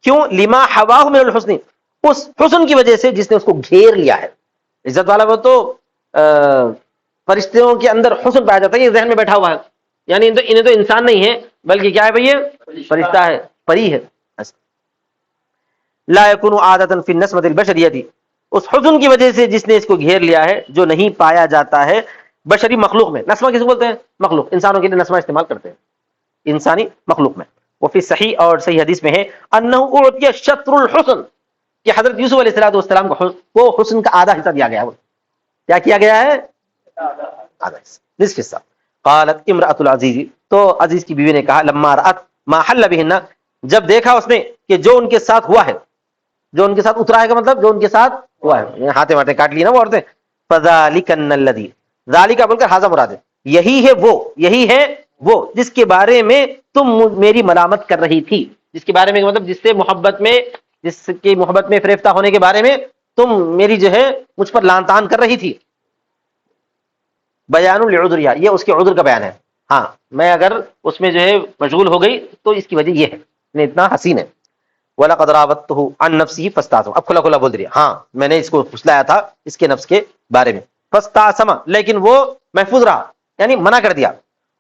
کیوں؟ لما حواہ من الحسن، اس حسن کی وجہ سے جس نے اس کو گھیر لیا ہے. عزت والا وہ تو فرشتوں کے اندر حسن پایا جاتا ہے، یہ ذہن میں بیٹھا ہوا ہے، یعنی انہیں تو انسان نہیں ہے بلکہ کیا ہے بھئی، یہ فرشتہ ہے، پری ہے. لا یکون عادۃ فی النسمۃ البشریۃ، اس حسن کی وجہ سے جس نے اس کو گھیر لیا ہے جو نہیں پایا جاتا ہے بشری مخلوق میں. نسمہ کس کو بولتے ہیں؟ مخلوق. انسانوں کے لیے نسمہ استعمال کرتے ہیں، انسانی مخلوق میں. وہ فی صحیح اور صحیح حدیث میں ہے انہ اعطی شطر الحسن، کہ حضرت یوسف علیہ السلام کو حسن کا آدھا حصہ دیا گیا ہے. کیا کیا گیا ہے؟ آدھا حصہ، نصف حصہ. قالت امرأۃ العزیز، تو عزیز کی بیوی نے کہا، لما رأت ما حل بہن، جب دیکھا اس نے کہ جو ان کے ساتھ ہوا ہے، جو ان کے ساتھ اترا ہے کا مطلب جو ان کے ساتھ ہوا ہے، ہاتھیں واٹیں کاٹ لی نا وہ عورتیں. فذالکن الذی، ذالک بول کر ہاذا مراد ہے، یہی ہے وہ جس کے بارے میں تم میری ملامت کر رہی تھی. جس کے بارے میں مطلب جس کی محبت میں فریفتہ ہونے کے بارے میں تم میری جو ہے مجھ پر لان تان کر رہی تھی. بیان العذریہ، یہ اس کے عذر کا بیان ہے. ہاں میں اگر اس میں جو ہے مشغول ہو گئی تو اس کی وجہ یہ ہے، اتنا حسین ہے. وَلَقَدْ رَاوَدتُّهُ عَن نَفْسِهِ فَاسْتَعْصَمَ، اب کھلا کھلا بول رہی ہے، ہاں میں نے اس کو پھسلایا تھا اس کے نفس کے بارے میں. فَاسْتَعْصَمَ، لیکن وہ محفوظ رہا، یعنی منع کر دیا.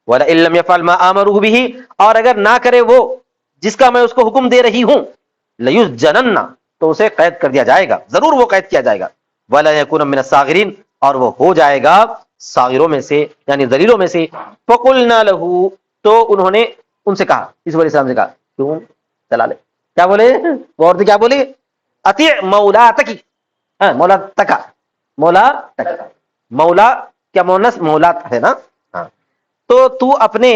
وَلَئِن لَّمْ يَفْعَلْ مَا آمَرُهُ بِهِ، اور اگر نہ کرے وہ جس کا میں اس کو حکم دے رہی ہوں، لَيُسْجَنَنَّ، تو اسے قید کر دیا جائے گا، ضرور وہ قید کیا جائے گا. وَلَا يَكُونَ مِنَ الصَّاغِرِينَ، اور وہ ہو جائے گا صاغروں میں سے، یعنی ذلیلوں میں سے. فَقُلْنَا لَهُ، تو انہوں نے ان سے کہا، یوسف علیہ السلام سے کہا، کیوں چلا لے، کیا بولے وہ عورتیں، کیا بولی، اطیع مولاتکی، مولاتکا، مولا کیا مونس مولات ہے نا، ہاں. تو اپنے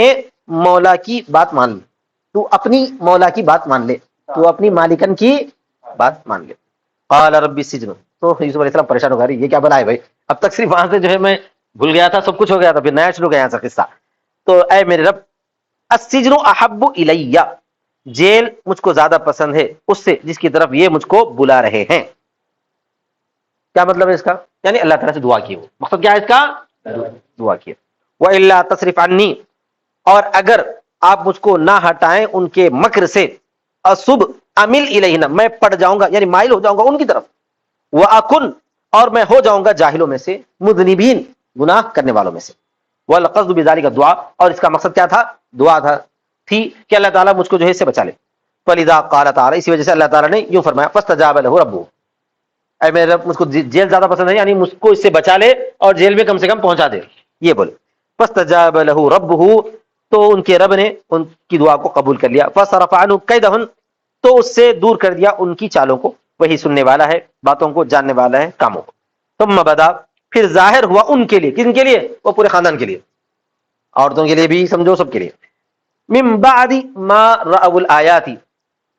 مولا کی بات مان لے، تو اپنی مولا کی بات مان لے، تو اپنی مالکن کی بات مان لے. قال رب السجن، تو یوسف علیہ السلام پریشان ہو گئے، یہ کیا بنا ہے بھائی، اب تک صرف وہاں سے جو ہے میں بھول گیا تھا، سب کچھ ہو گیا تھا، پھر نیا شروع گیا سا قصہ. تو اے میرے رب، السجن احب الیہ، جیل مجھ کو زیادہ پسند ہے اس سے جس کی طرف یہ مجھ کو بلا رہے ہیں. کیا مطلب ہے اس کا؟ یعنی اللہ تعالیٰ سے دعا کی، وہ مقصد کیا ہے اس کا؟ دعا کی. وَإِلَّا تَصْرِفْ عَنِّي، اور اگر آپ مجھ کو نہ ہٹائیں ان کے مکر سے، اصب امل الیہن، میں پڑ جاؤں گا، یعنی مائل ہو جاؤں گا ان کی طرف. وَأَكُنْ، اور میں ہو جاؤں گا جاہلوں میں سے، مذنبین، گناہ کرنے والوں میں سے. وَالْقَصْدُ بِذَلِكَ دعا، اور اس کا مقصد کیا تھا؟ دعا تھی کہ اللہ تعالیٰ مجھ کو جو ہے اس سے بچا لے. فَلِذَا قَالَ تَعَالَى، اسی وجہ سے اللہ تعالیٰ نے یوں فرمایا، فَاسْتَجَابَ لَهُ رَبُّهُ، اے میرے رب مجھ کو جیل زیادہ پسند ہے، یعنی مجھ کو اس سے بچا لے اور جیل میں کم سے کم پہنچا دے، یہ بولے. فَاسْتَجَابَ لَهُ رَبُّهُ، تو ان کے رب نے ان کی دعا کو قبول کر لیا. فَصَرَفَ عَنْهُ كَيْدَهُنَّ، تو اس سے دور کر دیا ان کی چالوں کو، وہی سننے والا ہے باتوں کو، جاننے والا ہے کاموں کو. ثم بدا، پھر ظاہر ہوا ان کے لیے، کن کے لیے؟ وہ پورے خاندان کے لیے، عورتوں کے لیے بھی سمجھو، سب کے لیے. من بعد ما رأوا الآیات،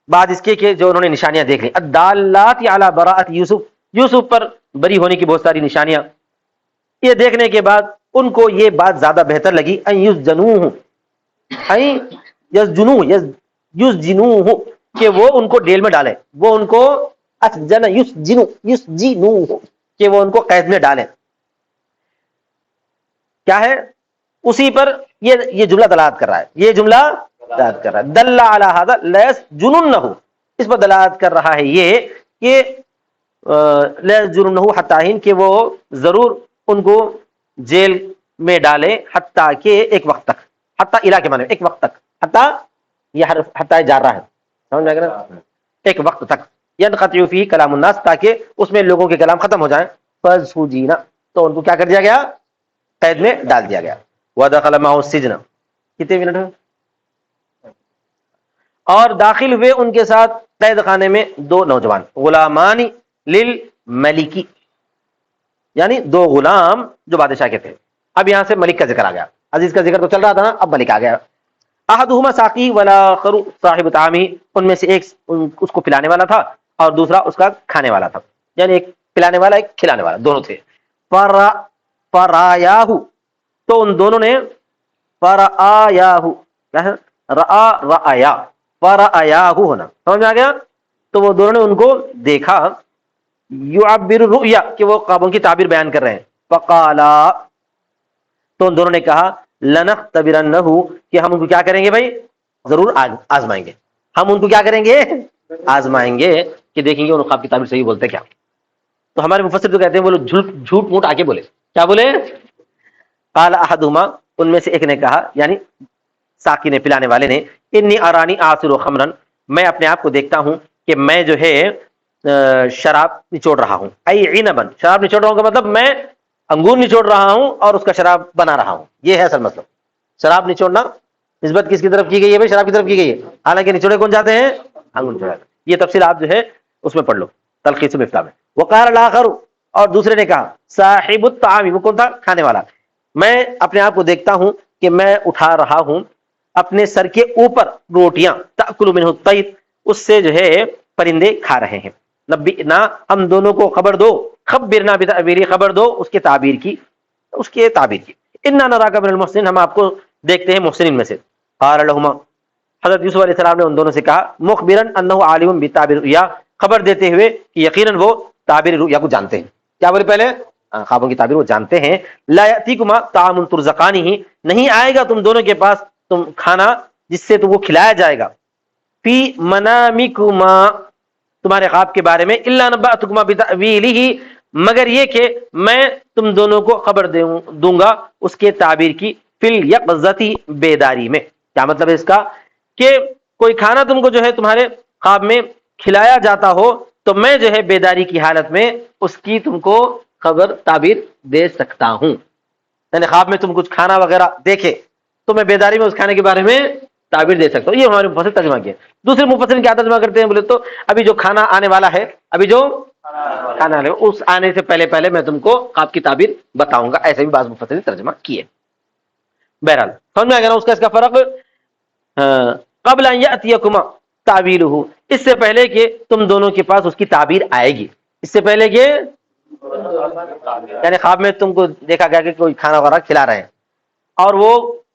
بعد اس کے کہ جو انہوں نے نشانیاں دیکھ لی، الدالات علی براءت یوسف، یوسف پر بری ہونے کی بہت ساری نشانیاں، یہ دیکھنے کے بعد ان کو یہ بات زیادہ بہتر لگی، ان یسجنوہ، ان یسجنوہ، کہ وہ ان کو ڈیل میں ڈالیں، وہ ان کو اسجن یسجنوہ، کہ وہ ان کو قید میں ڈالیں. کیا ہے؟ اسی پر یہ جملہ دلالت کر رہا ہے، یہ جملہ دلالت کر رہا ہے، دل علی ھذا لیسجننہ، اس پر دلالت کر رہا ہے یہ کہ لیسجننہ حتی حین، کہ وہ ضرور ان کو جیل میں ڈالے، حتیٰ کہ ایک وقت تک، حتیٰ الہ کے معنی ایک وقت تک، حتیٰ یہ حرف حتیٰ جار رہا ہے، سمجھ میں آ گیا نا، ایک وقت تک. ینقطع فیہ کلام الناس، تاکہ اس میں لوگوں کے کلام ختم ہو جائیں. فَزُوجِنَ، تو ان کو کیا کر دیا گیا؟ قید میں ڈال دیا گیا. وَدَخَلَ مَعَهُ السِّجْنَ، کتنے منٹ ہیں؟ اور داخل ہوئے ان کے ساتھ قید خانے میں دو نوجوان، غلامان للملکی، یعنی دو غلام جو بادشاہ کے تھے. اب یہاں سے ملک کا ذکر آ گیا، عزیز کا ذکر تو چل رہا تھا نا، اب ملک آ گیا. احدہما ساقی والآخر صاحب طعامہ، ان میں سے ایک اس کو پلانے والا تھا اور دوسرا اس کا کھانے والا تھا، یعنی ایک پلانے والا ایک کھلانے والا، دونوں تھے. فرآیاہ، تو ان دونوں نے، فرآیاہ، کیا ہے؟ رآیا، فرآیاہ ہونا، سمجھ میں آ گیا. تو وہ دونوں نے ان کو دیکھا، یعبر الرؤیا کہ وہ خوابوں کی تعبیر بیان کر رہے ہیں. فقالا تو ان دونوں نے کہا لنختبرنہ کہ ہم ان کو کیا کریں گے بھائی ضرور آزمائیں گے. ہم ان کو کیا کریں گے آزمائیں گے کہ دیکھیں گے ان خواب کی تعبیر صحیح بولتے کیا. تو ہمارے مفسر تو کہتے ہیں وہ لوگ جھوٹ موٹ آگے بولے. کیا بولے؟ قال احدہما ان میں سے ایک نے کہا یعنی ساقی نے پلانے والے نے انی ارانی آصر خمرن میں اپنے آپ کو دیکھتا ہوں کہ میں جو ہے شراب نچوڑ رہا ہوں. ای عنبن شراب نچوڑ رہا ہوں کا مطلب میں انگور نچوڑ رہا ہوں اور اس کا شراب بنا رہا ہوں. یہ ہے اصل مطلب. شراب نچوڑنا نسبت کس کی طرف کی گئی ہے بھائی؟ شراب کی طرف کی گئی ہے. حالانکہ نچوڑے کون جاتے ہیں؟ انگور نچوڑے. یہ تفصیل آپ جو ہے اس میں پڑھ لو تلخیص المفتاح میں. وقال الاخر اور دوسرے نے کہا صاحب الطعام وہ کون تھا؟ کھانے والا. میں اپنے آپ کو دیکھتا ہوں کہ میں اٹھا رہا ہوں اپنے سر کے اوپر روٹیاں تاکل منہ الطیر اس سے جو ہے پرندے کھا رہے ہیں. نبئنا ہم دونوں کو خبر دو خبرنا بتعبیری خبر دو اس کے تعبیر کی انا نراک من المحسنین ہم آپ کو دیکھتے ہیں محسنین میں سے. قال لهما حضرت یوسف علیہ السلام نے ان دونوں سے کہا مخبرا انه عالم بتعبیر الرؤیا خبر دیتے ہوئے کہ یقیناً وہ تعبیر رؤیا کو جانتے ہیں. کیا بولے پہلے؟ خوابوں کی تعبیر وہ جانتے ہیں. لا یاتیکما طعام ترزقانہ نہیں آئے گا تم دونوں کے پاس تم کھانا جس سے تم کو کھلایا جائے گا فی منامکما تمہارے خواب کے بارے میں الا نبأتکما بتأویلہ مگر یہ کہ میں تم دونوں کو خبر دوں گا اس کے تعبیر کی فی الیقظۃ بیداری میں. کیا مطلب ہے اس کا؟ کہ کوئی کھانا تم کو جو ہے تمہارے خواب میں کھلایا جاتا ہو تو میں جو ہے بیداری کی حالت میں اس کی تم کو خبر تعبیر دے سکتا ہوں. یعنی خواب میں تم کچھ کھانا وغیرہ دیکھے تو میں بیداری میں اس کھانے کے بارے میں تعبیر دے سکتا ہوں. یہ ہمارے مفسر ترجمہ کیا. دوسرے مفسر کیا ترجمہ کرتے ہیں بولے تو ابھی جو کھانا آنے والا ہے ابھی جو کھانا آنے اس آنے سے پہلے میں تم کو خواب کی تعبیر بتاؤں گا. ایسے بھی بعض مفسرین ترجمہ کیے. بہرحال سمجھ میں آ گیا نا اس کا فرق. قبل ان یاتیکما تعبیرہ اس سے پہلے کہ تم دونوں کے پاس اس کی تعبیر آئے گی. اس سے پہلے کہ یعنی خواب میں تم کو دیکھا گیا کہ کوئی کھانا وغیرہ کھلا رہے ہیں اور وہ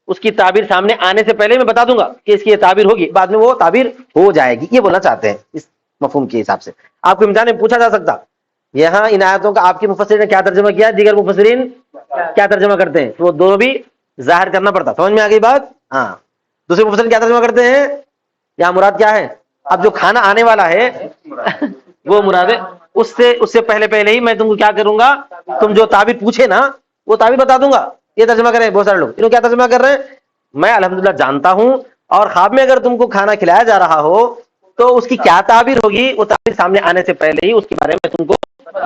اس کی تعبیر سامنے آنے سے پہلے میں بتا دوں گا کہ اس کی یہ تعبیر ہوگی بعد میں وہ تعبیر ہو جائے گی. یہ بولنا چاہتے ہیں اس مفہوم کے حساب سے. آپ کو امتحان میں پوچھا جا سکتا یہاں ان آیتوں کا آپ کے مفسرین نے کیا ترجمہ کیا دیگر مفسرین کیا ترجمہ کرتے ہیں. وہ دونوں بھی ظاہر کرنا پڑتا. سمجھ میں آ گئی بات؟ ہاں. دوسرے مفسرین کیا ترجمہ کرتے ہیں یہاں مراد کیا ہے؟ اب جو کھانا آنے والا ہے وہ مراد ہے. اس سے پہلے ہی میں تم کو کیا کروں گا تم جو تعبیر پوچھے نا وہ تعبیر بتا دوں گا. یہ ترجمہ کریں بہت سارے لوگ. انہوں کیا ترجمہ کر رہے ہیں میں الحمدللہ جانتا ہوں اور خواب میں اگر تم کو کھانا کھلایا جا رہا ہو تو اس کی کیا تعبیر ہوگی وہ تعبیر سامنے آنے سے پہلے ہی اس کے بارے میں تم کو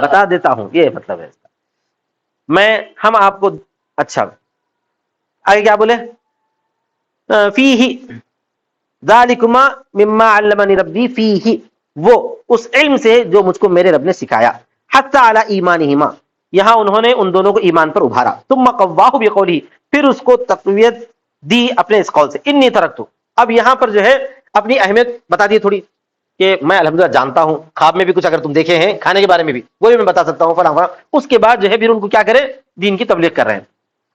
بتا دیتا ہوں. یہ مطلب ہے ہم آپ کو. اچھا آگے کیا بولے؟ فیہ ذالکما مما علمنی ربی فیہ وہ اس علم سے جو مجھ کو میرے رب نے سکھایا. حتی علی ایمانہما یہاں انہوں نے ان دونوں کو ایمان پر ابھارا. ثم قواہ بقولہ پھر اس کو تقویت دی اپنے اس قول سے. انی ترکت اب یہاں پر جو ہے اپنی اہمیت بتا دی تھوڑی کہ میں الحمدللہ جانتا ہوں خواب میں بھی کچھ اگر تم دیکھے ہیں کھانے کے بارے میں بھی وہ بھی میں بتا سکتا ہوں فلاں. اس کے بعد جو ہے پھر ان کو کیا کرے دین کی تبلیغ کر رہے ہیں.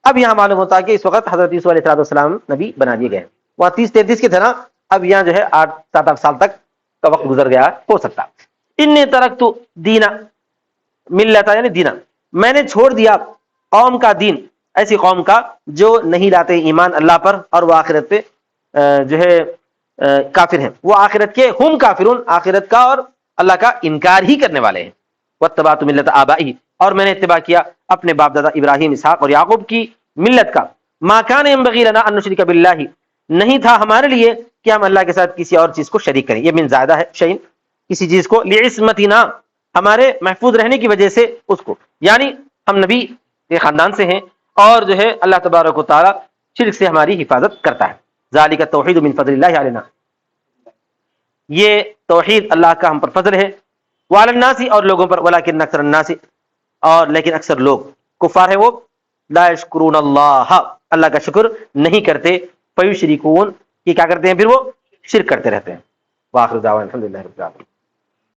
اب یہاں معلوم ہوتا ہے کہ اس وقت حضرت یوسف علیہ السلام نبی بنا دیے گئے. وہاں 30-33 کے تھے نا. اب یہاں جو ہے 8-7 سال تک کا وقت گزر گیا ہو سکتا. انی ترکت دینا ملتا یعنی دینا میں نے چھوڑ دیا قوم کا دین ایسی قوم کا جو نہیں لاتے ایمان اللہ پر اور وہ آخرت پہ جو ہے کافر ہیں. وہ آخرت کے ہم کافرون آخرت کا اور اللہ کا انکار ہی کرنے والے ہیں. واتبعت ملت آبائی اور میں نے اتباع کیا اپنے باپ دادا ابراہیم اسحاق اور یعقوب کی ملت کا. ما کان ينبغي لنا ان نشرک باللہ نہیں تھا ہمارے لیے کہ ہم اللہ کے ساتھ کسی اور چیز کو شریک کریں. یہ من زائدہ ہے شیء کسی چیز کو لعصمتنا ہمارے محفوظ رہنے کی وجہ سے اس کو یعنی ہم نبی کے خاندان سے ہیں اور جو ہے اللہ تبارک و تعالی شرک سے ہماری حفاظت کرتا ہے. ذالک التوحید من فضل اللہ علینا یہ توحید اللہ کا ہم پر فضل ہے. وعلی الناس اور لوگوں پر ولکن اکثر الناس اور لیکن اکثر لوگ کفار ہے وہ لا یشکرون اللہ اللہ کا شکر نہیں کرتے. فیشرکون یہ کیا کرتے ہیں پھر وہ شرک کرتے رہتے ہیں. واخر دعوانا الحمدللہ رب العالمین.